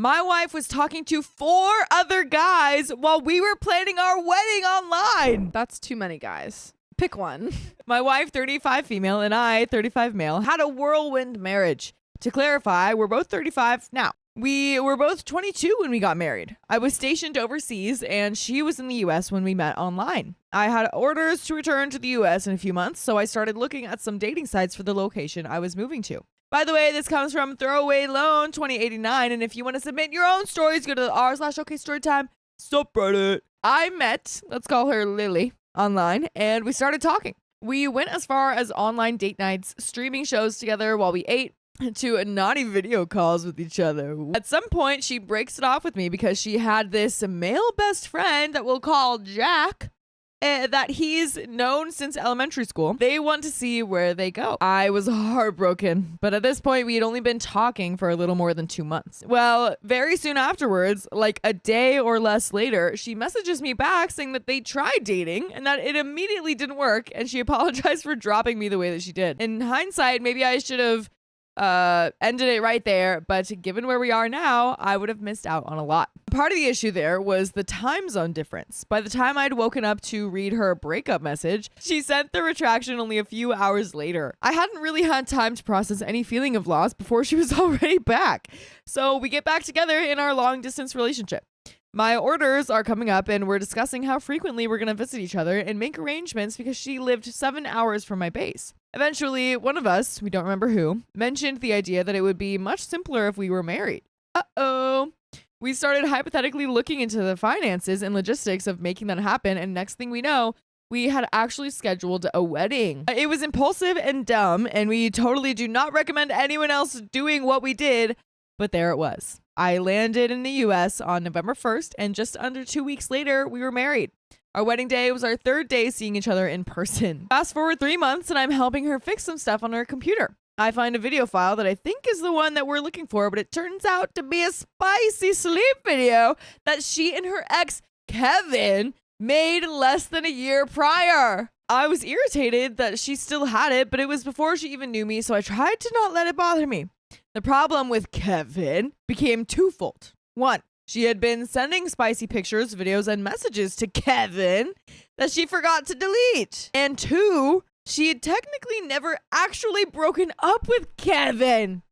My wife was talking to 4 other guys while we were planning our wedding online. That's too many guys. Pick one. My wife, 35 female, and I, 35 male, had a whirlwind marriage. To clarify, we're both 35 now. We were both 22 when we got married. I was stationed overseas and she was in the US when we met online. I had orders to return to the US in a few months, so I started looking at some dating sites for the location I was moving to. By the way, this comes from Throwaway Loan 2089, and if you want to submit your own stories, go to r/OKStorytime subreddit. I met, let's call her Lily, online, and we started talking. We went as far as online date nights, streaming shows together while we ate, to naughty video calls with each other. At some point, she breaks it off with me because she had this male best friend that we'll call Jack, that he's known since elementary school. They want to see where they go. I was heartbroken, but at this point, we had only been talking for a little more than 2 months. Well, very soon afterwards, like a day or less later, she messages me back saying that they tried dating and that it immediately didn't work, and she apologized for dropping me the way that she did. In hindsight, maybe I should have ended it right there, but given where we are now, I would have missed out on a lot. Part of the issue there was the time zone difference. By the time I'd woken up to read her breakup message, she sent the retraction only a few hours later. I hadn't really had time to process any feeling of loss before she was already back. So we get back together in our long distance relationship. My orders are coming up and we're discussing how frequently we're going to visit each other and make arrangements because she lived 7 hours from my base. Eventually, one of us, we don't remember who, mentioned the idea that it would be much simpler if we were married. Uh-oh. We started hypothetically looking into the finances and logistics of making that happen, and next thing we know, we had actually scheduled a wedding. It was impulsive and dumb, and we totally do not recommend anyone else doing what we did, but there it was. I landed in the US on November 1st, and just under 2 weeks later, we were married. Our wedding day was our 3rd day seeing each other in person. Fast forward 3 months, and I'm helping her fix some stuff on her computer. I find a video file that I think is the one that we're looking for, but it turns out to be a spicy sleep video that she and her ex, Kevin, made less than a year prior. I was irritated that she still had it, but it was before she even knew me, so I tried to not let it bother me. The problem with Kevin became twofold. 1, she had been sending spicy pictures, videos, and messages to Kevin that she forgot to delete. And 2, she had technically never actually broken up with Kevin.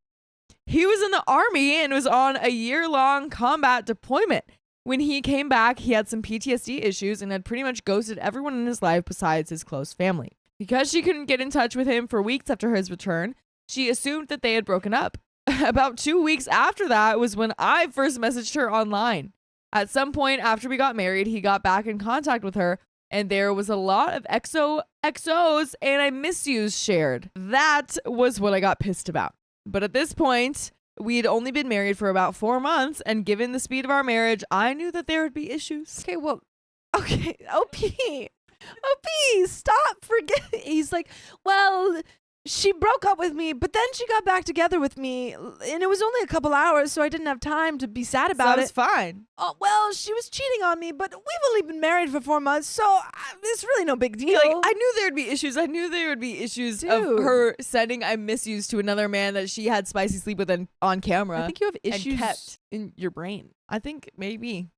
He was in the army and was on a year-long combat deployment. When he came back, he had some PTSD issues and had pretty much ghosted everyone in his life besides his close family. Because she couldn't get in touch with him for weeks after his return, she assumed that they had broken up. About 2 weeks after that was when I first messaged her online. At some point after we got married, he got back in contact with her, and there was a lot of XOXOs and I miss yous shared. That was what I got pissed about. But at this point, we had only been married for about 4 months, and given the speed of our marriage, I knew that there would be issues. Okay, well, okay, OP, stop forgetting. He's like, well, she broke up with me, but then she got back together with me, and it was only a couple hours, so I didn't have time to be sad about it. Sounds fine. Oh, well, she was cheating on me, but we've only been married for 4 months, so it's really no big deal. Like, I knew there'd be issues. I knew there would be issues of her sending I miss yous to another man that she had spicy sleep with on camera. I think you have issues kept in your brain. I think maybe.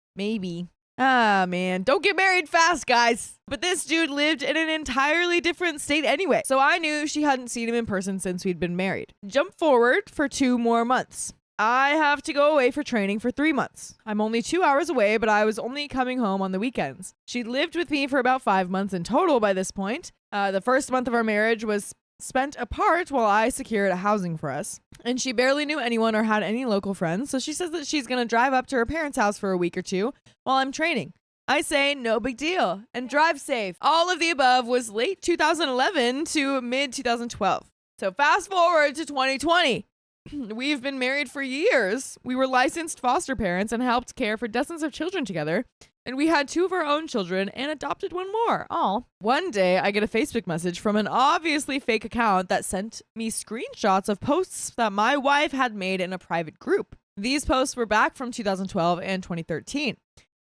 Ah, man, don't get married fast, guys. But this dude lived in an entirely different state anyway, so I knew she hadn't seen him in person since we'd been married. Jump forward for 2 more months. I have to go away for training for 3 months. I'm only 2 hours away, but I was only coming home on the weekends. She lived with me for about 5 months in total by this point. The first month of our marriage was spent apart while I secured a housing for us. And she barely knew anyone or had any local friends, so she says that she's going to drive up to her parents' house for a week or 2 while I'm training. I say no big deal and drive safe. All of the above was late 2011 to mid 2012. So fast forward to 2020. We've been married for years. We were licensed foster parents and helped care for dozens of children together. And we had 2 of our own children and adopted 1 more. Aw. One day, I get a Facebook message from an obviously fake account that sent me screenshots of posts that my wife had made in a private group. These posts were back from 2012 and 2013.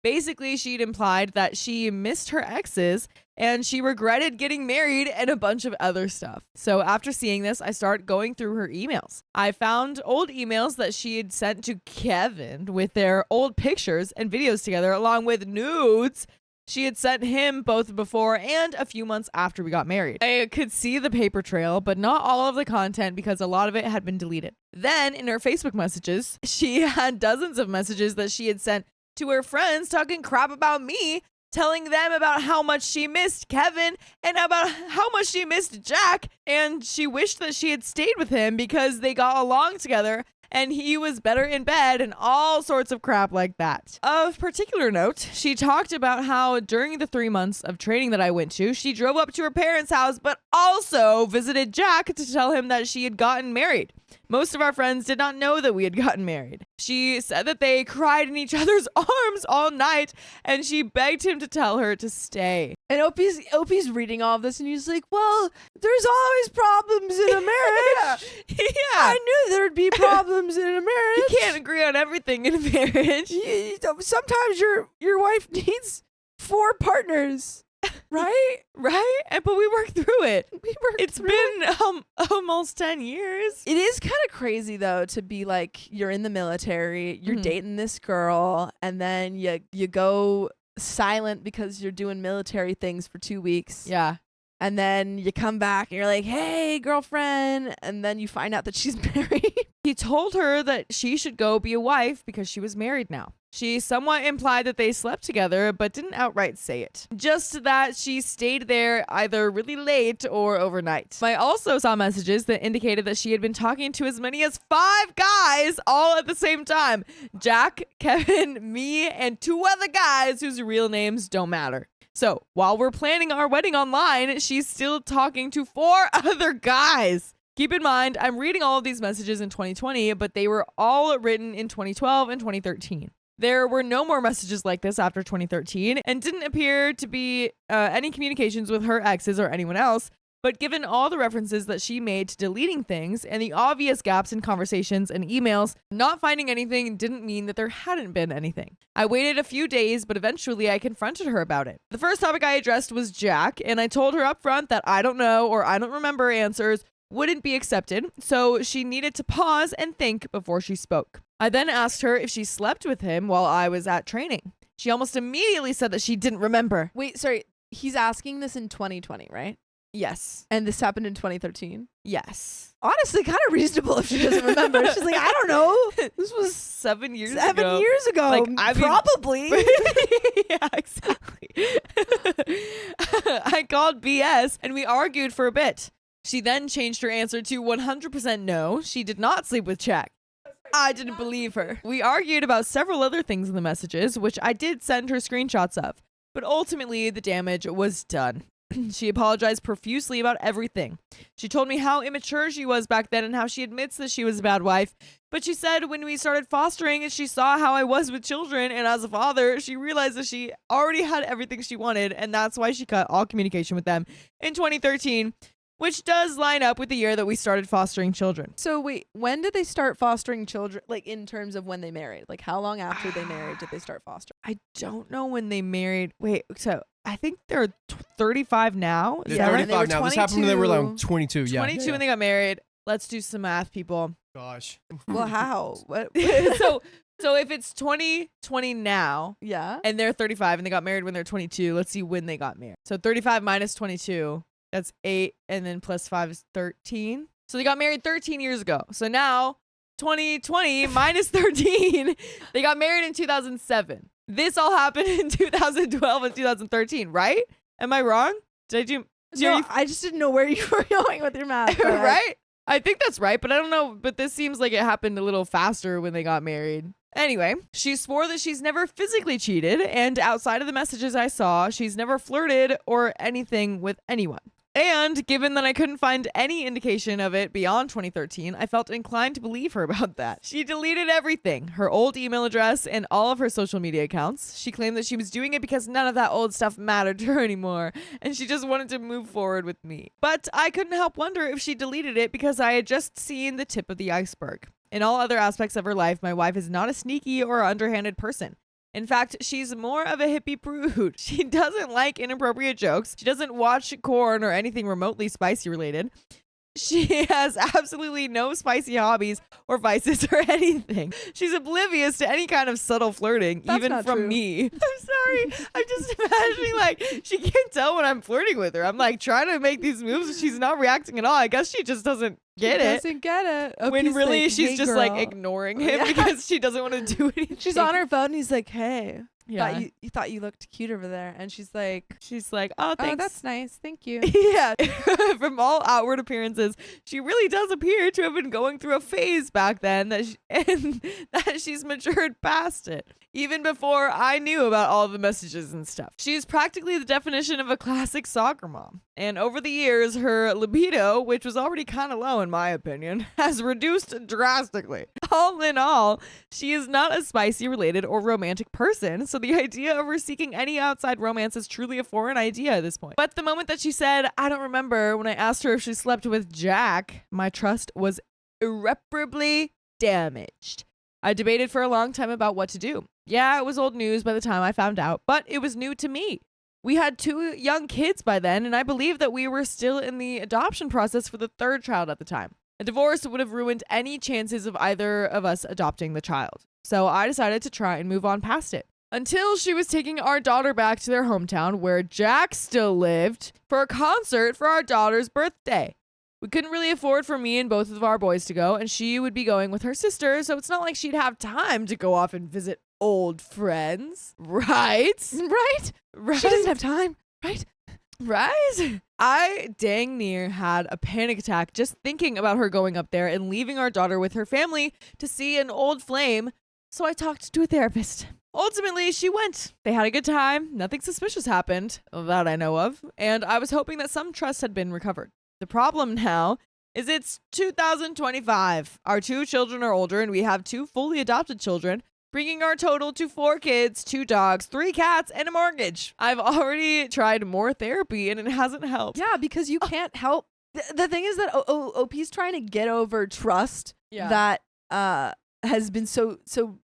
Basically, she'd implied that she missed her exes and she regretted getting married and a bunch of other stuff. So after seeing this, I started going through her emails. I found old emails that she had sent to Kevin with their old pictures and videos together, along with nudes she had sent him both before and a few months after we got married. I could see the paper trail, but not all of the content because a lot of it had been deleted. Then in her Facebook messages, she had dozens of messages that she had sent to her friends talking crap about me, telling them about how much she missed Kevin and about how much she missed Jack, and she wished that she had stayed with him because they got along together and he was better in bed and all sorts of crap like that. Of particular note, she talked about how during the 3 months of training that I went to, she drove up to her parents' house but also visited Jack to tell him that she had gotten married. Most of our friends did not know that we had gotten married. She said that they cried in each other's arms all night and she begged him to tell her to stay. And Opie's reading all of this and he's like, well, there's always problems in a marriage. Yeah. I knew there'd be problems in a marriage. You can't agree on everything in a marriage. Sometimes your wife needs 4 partners. Right? Right? But we worked through it. It's been almost 10 years. It is kind of crazy though to be like, you're in the military, you're dating this girl, and then you go silent because you're doing military things for 2 weeks. Yeah. And then you come back and you're like, hey, girlfriend. And then you find out that she's married. He told her that she should go be a wife because she was married now. She somewhat implied that they slept together, but didn't outright say it. Just that she stayed there either really late or overnight. I also saw messages that indicated that she had been talking to as many as 5 guys all at the same time. Jack, Kevin, me, and 2 other guys whose real names don't matter. So while we're planning our wedding online, she's still talking to 4 other guys. Keep in mind, I'm reading all of these messages in 2020, but they were all written in 2012 and 2013. There were no more messages like this after 2013 and didn't appear to be any communications with her exes or anyone else. But given all the references that she made to deleting things and the obvious gaps in conversations and emails, not finding anything didn't mean that there hadn't been anything. I waited a few days, but eventually I confronted her about it. The first topic I addressed was Jack, and I told her up front that I don't know or I don't remember answers wouldn't be accepted, so she needed to pause and think before she spoke. I then asked her if she slept with him while I was at training. She almost immediately said that she didn't remember. Wait, sorry. He's asking this in 2020, right? Yes. And this happened in 2013? Yes. Honestly, kind of reasonable if she doesn't remember. She's like, I don't know. This was 7 years ago. 7 years ago. Like, I mean, probably. Yeah, exactly. I called BS and we argued for a bit. She then changed her answer to 100% no. She did not sleep with Jack. I didn't believe her. We argued about several other things in the messages, which I did send her screenshots of. But ultimately, the damage was done. She apologized profusely about everything. She told me how immature she was back then and how she admits that she was a bad wife. But she said when we started fostering and she saw how I was with children and as a father, she realized that she already had everything she wanted, and that's why she cut all communication with them in 2013. Which does line up with the year that we started fostering children. So wait, when did they start fostering children? Like in terms of when they married? Like how long after they married did they start fostering? I don't know when they married. Wait, so I think they're 35 now. Is They're that right? 35 now. This happened when they were like 22. Yeah. 22 when they got married. Let's do some math, people. Gosh. Well, how? What? So if it's 2020 now, Yeah. and they're 35 and they got married when they're 22, let's see when they got married. So 35 minus 22. That's 8, and then plus 5 is 13. So they got married 13 years ago. So now, 2020 minus 13, they got married in 2007. This all happened in 2012 and 2013, right? Am I wrong? Did I do? No, I just didn't know where you were going with your math. Right? I think that's right, but I don't know. But this seems like it happened a little faster when they got married. Anyway, she swore that she's never physically cheated, and outside of the messages I saw, she's never flirted or anything with anyone. And given that I couldn't find any indication of it beyond 2013, I felt inclined to believe her about that. She deleted everything, her old email address and all of her social media accounts. She claimed that she was doing it because none of that old stuff mattered to her anymore, and she just wanted to move forward with me. But I couldn't help wonder if she deleted it because I had just seen the tip of the iceberg. In all other aspects of her life, my wife is not a sneaky or underhanded person. In fact, she's more of a hippie prude. She doesn't like inappropriate jokes. She doesn't watch corn or anything remotely spicy related. She has absolutely no spicy hobbies or vices or anything. She's oblivious to any kind of subtle flirting, That's even not from true. me. I'm sorry. I'm just imagining like she can't tell when I'm flirting with her. I'm like trying to make these moves and she's not reacting at all. I guess she just doesn't get it. Doesn't get it. When Opie's really like, she's "Hey, just like girl." ignoring him Yeah. because she doesn't want to do anything. She's on her phone and he's like, hey, Yeah. you thought you looked cute over there. And she's like, She's like, oh, thanks. oh, that's nice. Thank you. Yeah. From all outward appearances, she really does appear to have been going through a phase back then and that she's matured past it. Even before I knew about all the messages and stuff. She's practically the definition of a classic soccer mom. And over the years, her libido, which was already kind of low in my opinion, has reduced drastically. All in all, she is not a spicy related or romantic person, so the idea of her seeking any outside romance is truly a foreign idea at this point. But the moment that she said, I don't remember, when I asked her if she slept with Jack, my trust was irreparably damaged. I debated for a long time about what to do. Yeah, it was old news by the time I found out, but it was new to me. We had 2 young kids by then, and I believe that we were still in the adoption process for the 3rd child at the time. A divorce would have ruined any chances of either of us adopting the child. So I decided to try and move on past it. Until she was taking our daughter back to their hometown, where Jack still lived, for a concert for our daughter's birthday. We couldn't really afford for me and both of our boys to go, and she would be going with her sister, so it's not like she'd have time to go off and visit old friends. Right? Right? Right. She doesn't have time. Right? Right? I dang near had a panic attack just thinking about her going up there and leaving our daughter with her family to see an old flame, so I talked to a therapist. Ultimately, she went. They had a good time. Nothing suspicious happened, that I know of, and I was hoping that some trust had been recovered. The problem now is it's 2025. Our 2 children are older, and we have 2 fully adopted children, bringing our total to 4 kids, 2 dogs, 3 cats, and a mortgage. I've already tried more therapy, and it hasn't helped. Yeah, because you can't help. The thing is that OP's trying to get over trust that has been so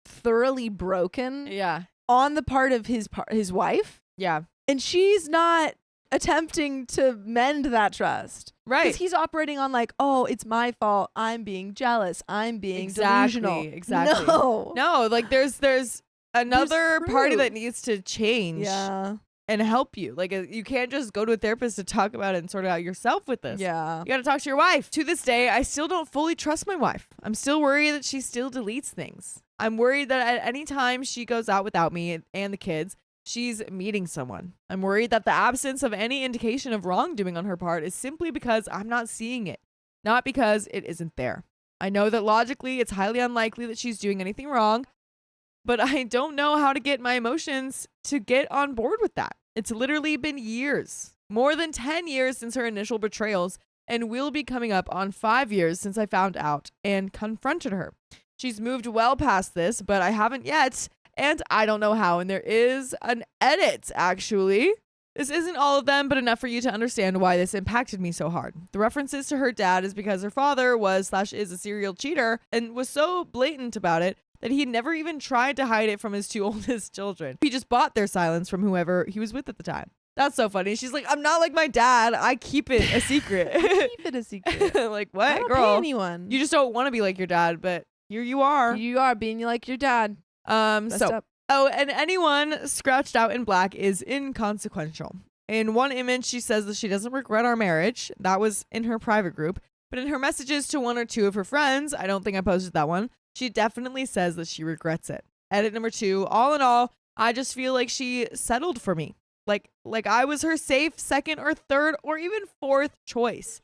thoroughly broken Yeah. on the part of his wife, Yeah. and she's not attempting to mend that trust. Right. Because he's operating on like, oh, it's my fault. I'm being jealous. I'm being delusional. Exactly. No, like there's another party proof. that needs to change Yeah. and help you. Like you can't just go to a therapist to talk about it and sort it out yourself with this. Yeah. You got to talk to your wife. To this day, I still don't fully trust my wife. I'm still worried that she still deletes things. I'm worried that at any time she goes out without me and the kids, she's meeting someone. I'm worried that the absence of any indication of wrongdoing on her part is simply because I'm not seeing it, not because it isn't there. I know that logically it's highly unlikely that she's doing anything wrong, but I don't know how to get my emotions to get on board with that. It's literally been years, more than 10 years since her initial betrayals, and will be coming up on 5 years since I found out and confronted her. She's moved well past this, but I haven't yet. And I don't know how. And there is an edit, actually. This isn't all of them, but enough for you to understand why this impacted me so hard. The references to her dad is because her father was/is a serial cheater and was so blatant about it that he never even tried to hide it from his 2 oldest children. He just bought their silence from whoever he was with at the time. That's so funny. She's like, I'm not like my dad. I keep it a secret. Keep it a secret. Like, what, I don't girl? pay anyone. You just don't want to be like your dad, but here you are. You are being like your dad. Messed up. And anyone scratched out in black is inconsequential. In one image, she says that she doesn't regret our marriage. That was in her private group. But in her messages to 1 or 2 of her friends, I don't think I posted that one, she definitely says that she regrets it. Edit number 2, all in all, I just feel like she settled for me. Like I was her safe 2nd or 3rd or even 4th choice.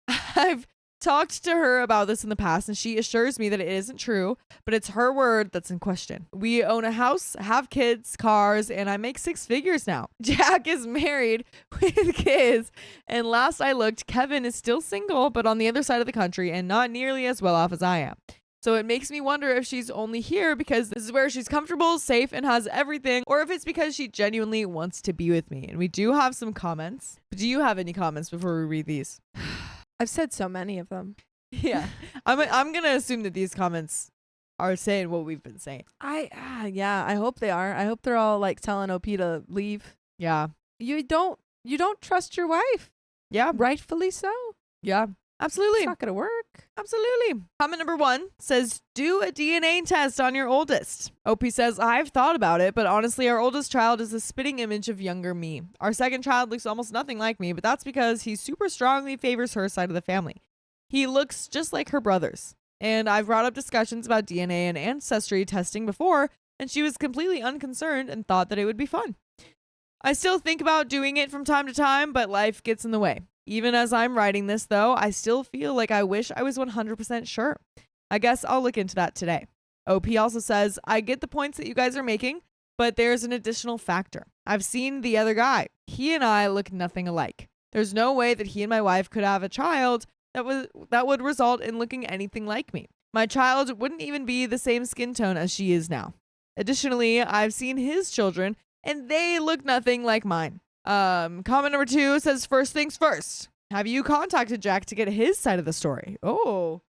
I've talked to her about this in the past, and she assures me that it isn't true, but it's her word that's in question. We own a house, have kids, cars, and I make 6 figures now. Jack is married with kids, and last I looked, Kevin is still single, but on the other side of the country and not nearly as well off as I am. So it makes me wonder if she's only here because this is where she's comfortable, safe, and has everything, or if it's because she genuinely wants to be with me. And we do have some comments. Do you have any comments before we read these? I've said so many of them. Yeah. I'm going to assume that these comments are saying what we've been saying. I hope they are. I hope they're all like telling OP to leave. Yeah. You don't trust your wife. Yeah. Rightfully so. Yeah. Absolutely. It's not gonna work. Absolutely. Comment number 1 says, do a DNA test on your oldest. OP says, I've thought about it, but honestly, our oldest child is a spitting image of younger me. Our second child looks almost nothing like me, but that's because he super strongly favors her side of the family. He looks just like her brothers. And I've brought up discussions about DNA and ancestry testing before, and she was completely unconcerned and thought that it would be fun. I still think about doing it from time to time, but life gets in the way. Even as I'm writing this, though, I still feel like I wish I was 100% sure. I guess I'll look into that today. OP also says, I get the points that you guys are making, but there's an additional factor. I've seen the other guy. He and I look nothing alike. There's no way that he and my wife could have a child that would result in looking anything like me. My child wouldn't even be the same skin tone as she is now. Additionally, I've seen his children, and they look nothing like mine. Comment number 2 says, first things first. Have you contacted Jack to get his side of the story? Oh.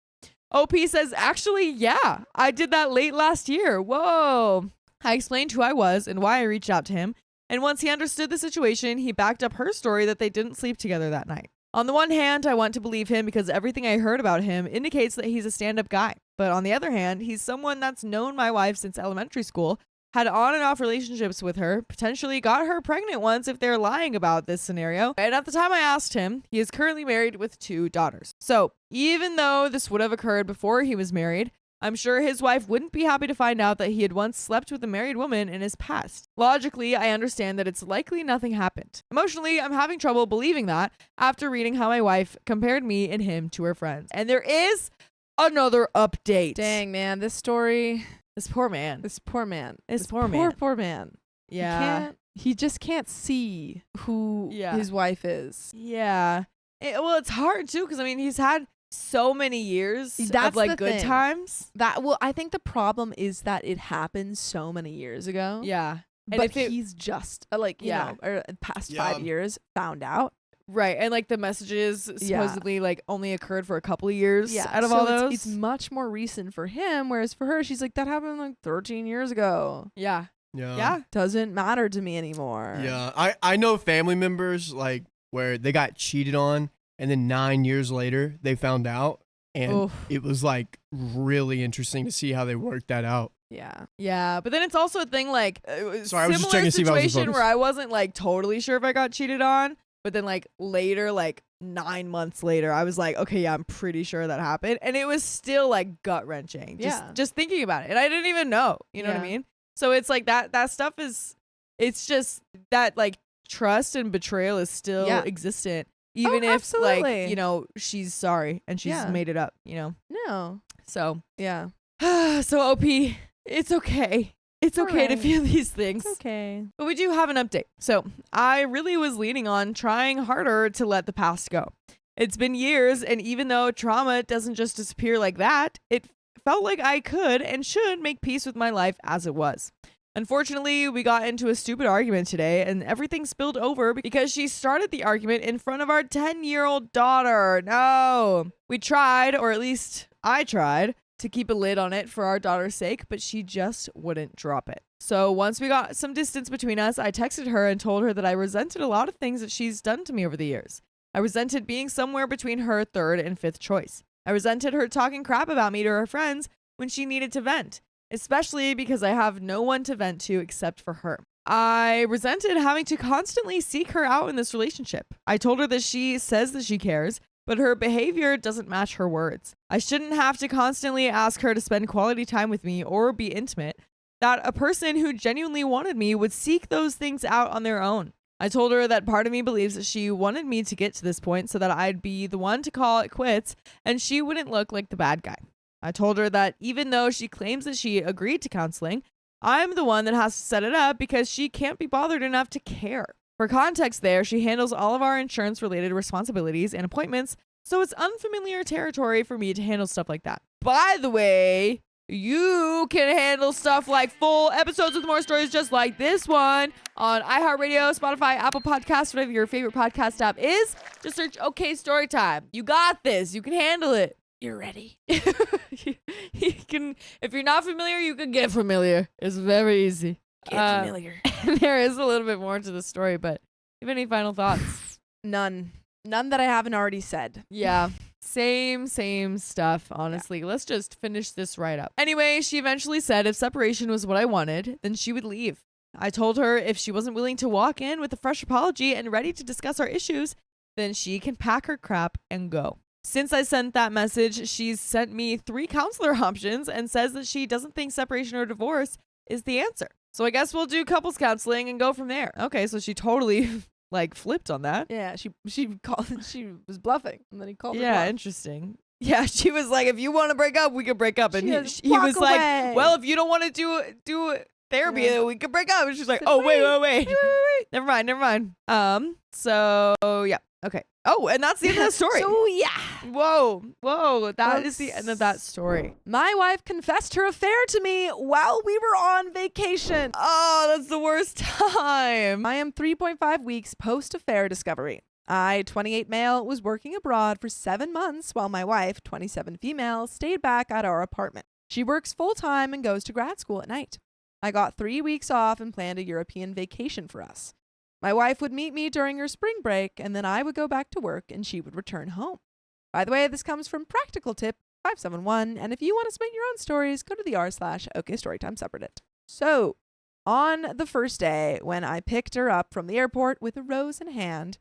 OP says, actually, yeah. I did that late last year. Whoa. I explained who I was and why I reached out to him. And once he understood the situation, he backed up her story that they didn't sleep together that night. On the one hand, I want to believe him because everything I heard about him indicates that he's a stand-up guy. But on the other hand, he's someone that's known my wife since elementary school, had on and off relationships with her, potentially got her pregnant once if they're lying about this scenario. And at the time I asked him, he is currently married with 2 daughters. So even though this would have occurred before he was married, I'm sure his wife wouldn't be happy to find out that he had once slept with a married woman in his past. Logically, I understand that it's likely nothing happened. Emotionally, I'm having trouble believing that after reading how my wife compared me and him to her friends. And there is another update. Dang, man, this story. This poor man. This poor man. This poor man. Poor man. Yeah. He just can't see who his wife is. Yeah. Well, it's hard too, because I mean, he's had so many years of like good times. I think the problem is that it happened so many years ago. Yeah. And but he's just you know, or past 5 years found out. Right. And like the messages supposedly like only occurred for a couple of years out of all those. It's much more recent for him, whereas for her, she's like, that happened like 13 years ago. Yeah. Yeah. Doesn't matter to me anymore. Yeah. I know family members like where they got cheated on and then 9 years later they found out, and it was like really interesting to see how they worked that out. Yeah. Yeah. But then it's also a thing like sorry, I was just checking to see if I was situation where I wasn't like totally sure if I got cheated on. But then like later, like 9 months later, I was like, okay, yeah, I'm pretty sure that happened. And it was still like gut wrenching. Just thinking about it. And I didn't even know, you know what I mean? So it's like that stuff is, it's just that like trust and betrayal is still existent. Even if like, you know, she's sorry and she's made it up, you know? No. So. Yeah. So OP, it's okay. It's okay to feel these things. It's okay. But we do have an update. So I really was leaning on trying harder to let the past go. It's been years, and even though trauma doesn't just disappear like that, it felt like I could and should make peace with my life as it was. Unfortunately, we got into a stupid argument today, and everything spilled over because she started the argument in front of our 10-year-old daughter. No. We tried, or at least I tried, to keep a lid on it for our daughter's sake, but she just wouldn't drop it. So once we got some distance between us, I texted her and told her that I resented a lot of things that she's done to me over the years. I resented being somewhere between her 3rd and 5th choice. I resented her talking crap about me to her friends when she needed to vent, especially because I have no one to vent to except for her. I resented having to constantly seek her out in this relationship. I told her that she says that she cares, but her behavior doesn't match her words. I shouldn't have to constantly ask her to spend quality time with me or be intimate, that a person who genuinely wanted me would seek those things out on their own. I told her that part of me believes that she wanted me to get to this point so that I'd be the one to call it quits and she wouldn't look like the bad guy. I told her that even though she claims that she agreed to counseling, I'm the one that has to set it up because she can't be bothered enough to care. For context there, she handles all of our insurance-related responsibilities and appointments, so it's unfamiliar territory for me to handle stuff like that. By the way, you can handle stuff like full episodes with more stories just like this one on iHeartRadio, Spotify, Apple Podcasts, whatever your favorite podcast app is. Just search OK Storytime. You got this. You can handle it. you're ready. You can, if you're not familiar, you can get familiar. It's very easy. Get familiar. There is a little bit more to the story, but you have any final thoughts? None that I haven't already said. Yeah. Same stuff, honestly. Let's just finish this right up. Anyway, she eventually said if separation was what I wanted, then she would leave. I told her if she wasn't willing to walk in with a fresh apology and ready to discuss our issues, then she can pack her crap and go. Since I sent that message, she's sent me 3 counselor options and says that she doesn't think separation or divorce is the answer. So I guess we'll do couples counseling and go from there. Okay, so she totally like flipped on that. Yeah, she was bluffing, and then he called her Yeah, bluff. interesting. Yeah, she was like, if you want to break up, we can break up. And he Walk was away. like, well, if you don't want to do therapy, Yeah. then we can break up. And she's like, Said, oh, wait. wait. Never mind. So yeah. Okay. Oh, and that's the end of the story. So yeah. Whoa. That is the end of that story. My wife confessed her affair to me while we were on vacation. Oh, that's the worst time. I am 3.5 weeks post-affair discovery. I, 28 male, was working abroad for 7 months while my wife, 27 female, stayed back at our apartment. She works full-time and goes to grad school at night. I got 3 weeks off and planned a European vacation for us. My wife would meet me during her spring break, and then I would go back to work and she would return home. By the way, this comes from Practical Tip 571, and if you want to submit your own stories, go to the r/OKStorytime subreddit. So, on the first day, when I picked her up from the airport with a rose in hand,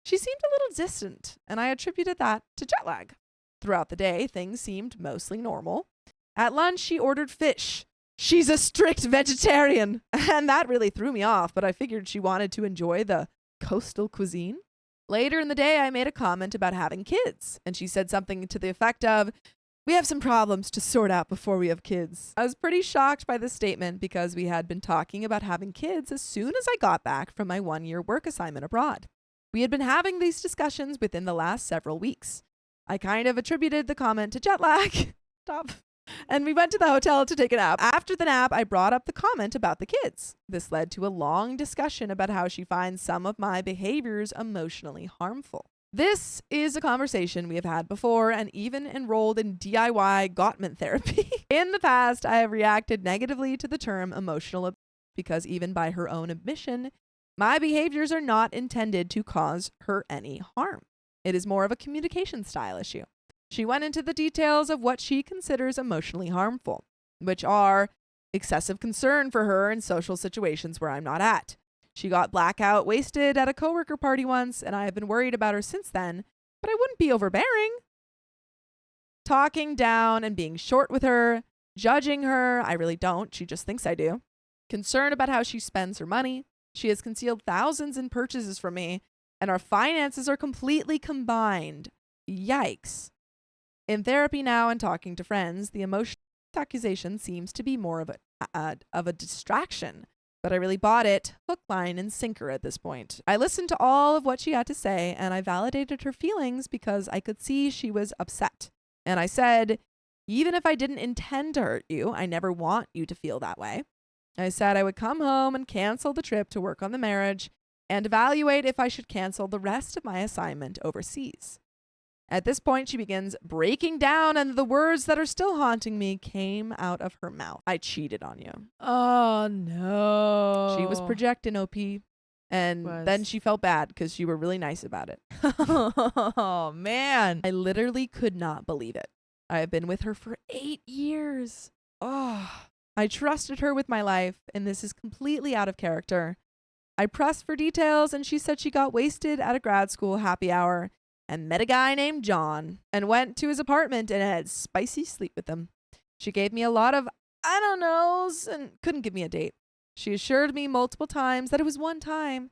she seemed a little distant, and I attributed that to jet lag. Throughout the day, things seemed mostly normal. At lunch, she ordered fish. She's a strict vegetarian, and that really threw me off, but I figured she wanted to enjoy the coastal cuisine. Later in the day, I made a comment about having kids, and she said something to the effect of, we have some problems to sort out before we have kids. I was pretty shocked by this statement because we had been talking about having kids as soon as I got back from my 1-year work assignment abroad. We had been having these discussions within the last several weeks. I kind of attributed the comment to jet lag. Stop. And we went to the hotel to take a nap. After the nap, I brought up the comment about the kids. This led to a long discussion about how she finds some of my behaviors emotionally harmful. This is a conversation we have had before and even enrolled in DIY Gottman therapy. In the past, I have reacted negatively to the term emotional abuse because even by her own admission, my behaviors are not intended to cause her any harm. It is more of a communication style issue. She went into the details of what she considers emotionally harmful, which are excessive concern for her in social situations where I'm not at. She got blackout wasted at a coworker party once, and I have been worried about her since then, but I wouldn't be overbearing. Talking down and being short with her, judging her, I really don't. She just thinks I do. Concern about how she spends her money. She has concealed thousands in purchases from me, and our finances are completely combined. Yikes. In therapy now and talking to friends, the emotional accusation seems to be more of a distraction, but I really bought it, hook, line, and sinker at this point. I listened to all of what she had to say, and I validated her feelings because I could see she was upset. And I said, even if I didn't intend to hurt you, I never want you to feel that way. I said I would come home and cancel the trip to work on the marriage and evaluate if I should cancel the rest of my assignment overseas. At this point, she begins breaking down, and the words that are still haunting me came out of her mouth. I cheated on you. Oh, no. She was projecting, OP. And then she felt bad because you were really nice about it. Oh, man. I literally could not believe it. I have been with her for 8 years. Oh, I trusted her with my life, and this is completely out of character. I pressed for details, and she said she got wasted at a grad school happy hour and met a guy named John and went to his apartment and had spicy sleep with him. She gave me a lot of I don't knows and couldn't give me a date. She assured me multiple times that it was one time.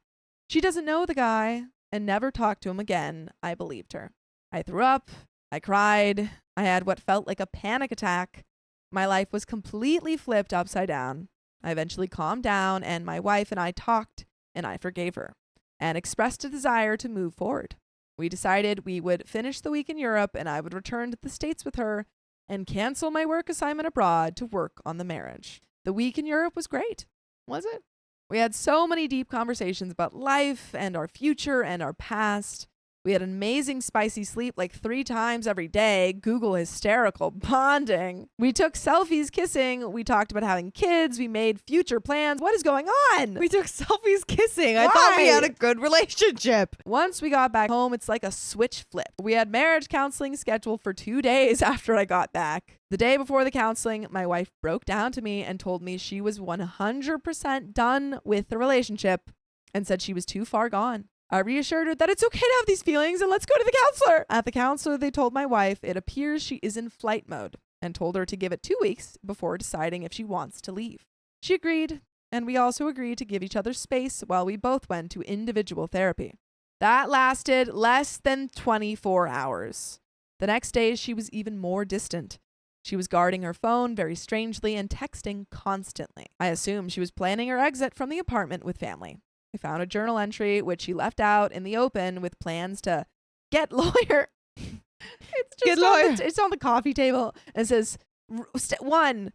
She doesn't know the guy and never talked to him again. I believed her. I threw up. I cried. I had what felt like a panic attack. My life was completely flipped upside down. I eventually calmed down, and my wife and I talked, and I forgave her and expressed a desire to move forward. We decided we would finish the week in Europe, and I would return to the States with her and cancel my work assignment abroad to work on the marriage. The week in Europe was great. Was it? We had so many deep conversations about life and our future and our past. We had amazing spicy sleep like 3 times every day. Google hysterical bonding. We took selfies kissing. We talked about having kids. We made future plans. What is going on? We took selfies kissing. I thought we had a good relationship. Once we got back home, it's like a switch flip. We had marriage counseling scheduled for 2 days after I got back. The day before the counseling, my wife broke down to me and told me she was 100% done with the relationship and said she was too far gone. I reassured her that it's okay to have these feelings and let's go to the counselor. At the counselor, they told my wife it appears she is in flight mode and told her to give it 2 weeks before deciding if she wants to leave. She agreed, and we also agreed to give each other space while we both went to individual therapy. That lasted less than 24 hours. The next day, she was even more distant. She was guarding her phone very strangely and texting constantly. I assumed she was planning her exit from the apartment with family. I found a journal entry which she left out in the open with plans to get lawyer. It's just get lawyer. It's on the coffee table and it says 1,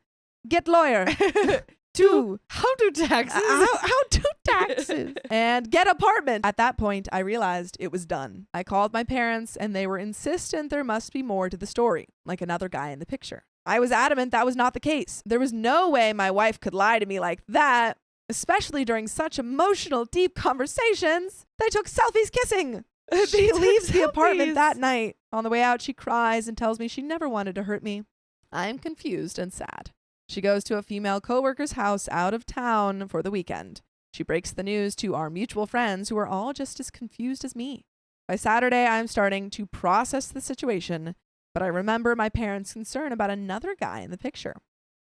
get lawyer. 2, how do taxes? How do taxes? And get apartment. At that point, I realized it was done. I called my parents and they were insistent there must be more to the story, like another guy in the picture. I was adamant that was not the case. There was no way my wife could lie to me like that. Especially during such emotional, deep conversations. They took selfies kissing. She leaves the apartment that night. On the way out, she cries and tells me she never wanted to hurt me. I am confused and sad. She goes to a female coworker's house out of town for the weekend. She breaks the news to our mutual friends who are all just as confused as me. By Saturday, I'm starting to process the situation, but I remember my parents' concern about another guy in the picture.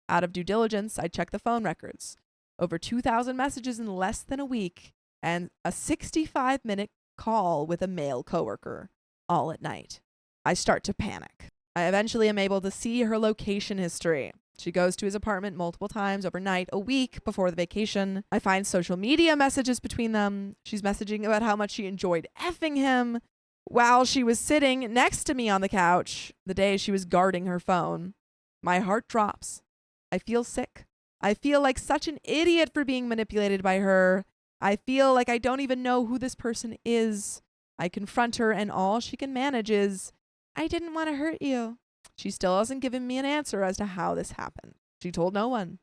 Out of due diligence, I check the phone records. Over 2,000 messages in less than a week, and a 65-minute call with a male coworker, all at night. I start to panic. I eventually am able to see her location history. She goes to his apartment multiple times overnight, a week before the vacation. I find social media messages between them. She's messaging about how much she enjoyed effing him while she was sitting next to me on the couch the day she was guarding her phone. My heart drops. I feel sick. I feel like such an idiot for being manipulated by her. I feel like I don't even know who this person is. I confront her and all she can manage is, I didn't want to hurt you. She still hasn't given me an answer as to how this happened. She told no one,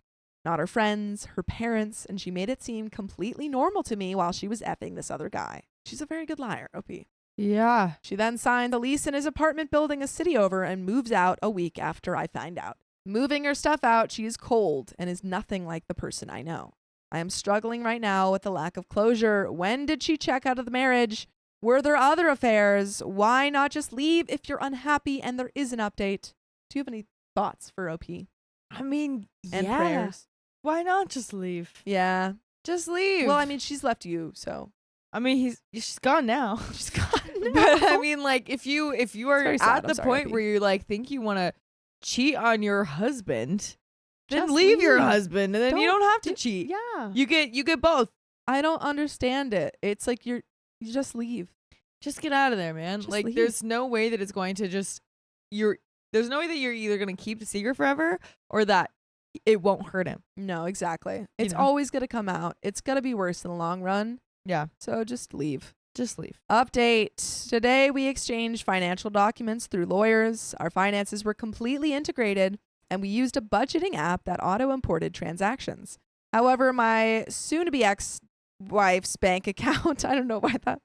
not her friends, her parents, and she made it seem completely normal to me while she was effing this other guy. She's a very good liar, OP. Yeah. She then signed a lease in his apartment building a city over and moves out a week after I find out. Moving her stuff out, she is cold and is nothing like the person I know. I am struggling right now with the lack of closure. When did she check out of the marriage? Were there other affairs? Why not just leave if you're unhappy and there is an update? Do you have any thoughts for OP? I mean, And yeah. prayers? Why not just leave? Yeah. Just leave. Well, I mean, she's left you, so. I mean, she's gone now. She's gone now. But I mean, like, if you are very sad. at I'm the sorry, point Opie. where you like think you want to cheat on your husband, then Just leave your leave. husband, and then you don't have to cheat. Yeah. You get both. I don't understand it. It's like you just leave. Just get out of there, man. Just like, leave. there's no way that it's going to just there's no way that you're either going to keep the secret forever or that it won't hurt him. No, exactly. It's know. always going to come out. It's going to be worse in the long run. Yeah. So just leave. Just leave. Update. Today we exchanged financial documents through lawyers. Our finances were completely integrated and we used a budgeting app that auto-imported transactions. However, my soon-to-be ex-wife's bank account, I don't know why that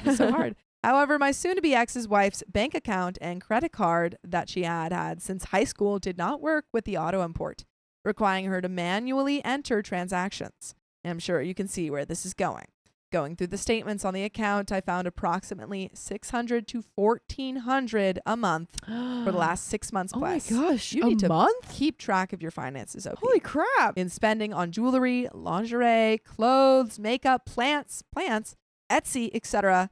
is so hard. However, my soon-to-be ex's wife's bank account and credit card that she had since high school did not work with the auto-import, requiring her to manually enter transactions. I'm sure you can see where this is going. Going through the statements on the account, I found approximately $600 to $1,400 a month for the last 6 months Oh plus. my gosh. You a need to month? keep track of your finances, OP. Holy crap. In spending on jewelry, lingerie, clothes, makeup, plants, Etsy, etc.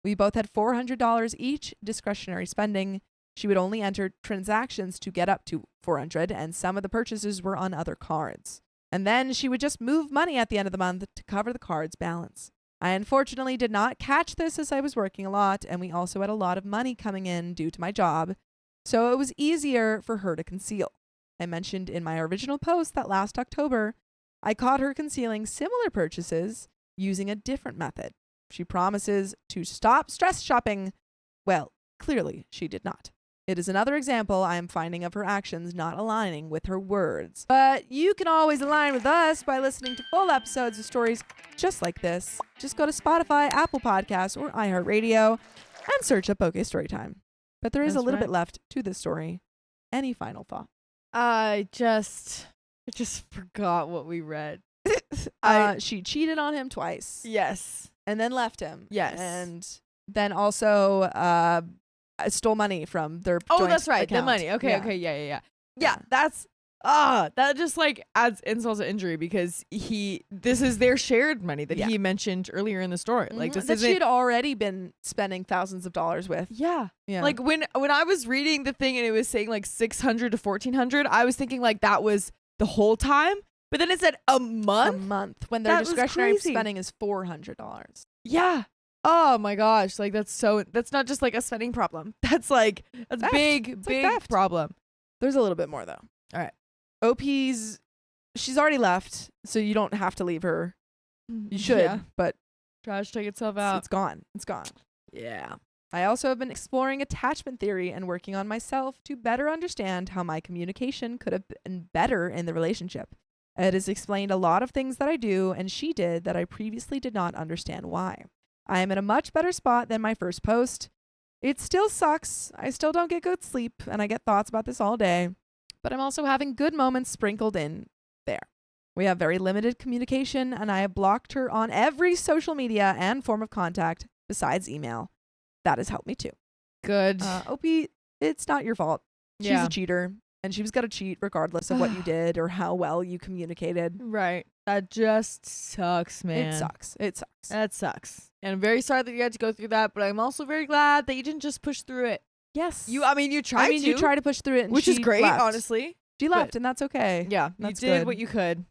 We both had $400 each discretionary spending. She would only enter transactions to get up to $400, and some of the purchases were on other cards. And then she would just move money at the end of the month to cover the card's balance. I unfortunately did not catch this as I was working a lot, and we also had a lot of money coming in due to my job, so it was easier for her to conceal. I mentioned in my original post that last October, I caught her concealing similar purchases using a different method. She promises to stop stress shopping. Well, clearly she did not. It is another example I am finding of her actions not aligning with her words. But you can always align with us by listening to full episodes of stories just like this. Just go to Spotify, Apple Podcasts, or iHeartRadio and search up OK Storytime. But there is a little bit left to this story. Any final thought? I just forgot what we read. She cheated on him twice. Yes. And then left him. Yes. And then also stole money from their joint that's right. account. The money. Okay. Yeah. Okay. Yeah. Yeah. That's that just like adds insult to injury because this is their shared money that he mentioned earlier in the story. Like this that isn't. she had already been spending thousands of dollars with. Yeah. Yeah. Like when I was reading the thing and it was saying like 600 to 1400, I was thinking like that was the whole time. But then it said a month. A month when their That was discretionary crazy. spending is $400. Yeah. Oh my gosh. Like that's not just like a spending problem. That's like a Theft. big It's like theft. problem. There's a little bit more though. All right. She's already left, so you don't have to leave her. You should, Yeah. but Trash take itself out. it's gone. It's gone. Yeah. I also have been exploring attachment theory and working on myself to better understand how my communication could have been better in the relationship. It has explained a lot of things that I do and she did that I previously did not understand why. I am in a much better spot than my first post. It still sucks. I still don't get good sleep and I get thoughts about this all day, but I'm also having good moments sprinkled in there. We have very limited communication and I have blocked her on every social media and form of contact besides email. That has helped me too. Good. OP, it's not your fault. She's Yeah. a cheater and she was going to cheat regardless of what you did or how well you communicated. Right. That just sucks, man. It sucks. It sucks. That sucks. And I'm very sorry that you had to go through that, but I'm also very glad that you didn't just push through it. Yes. You tried you tried to push through it and which is she great, left. honestly. She left and that's okay. Yeah, That's you did good. what you could.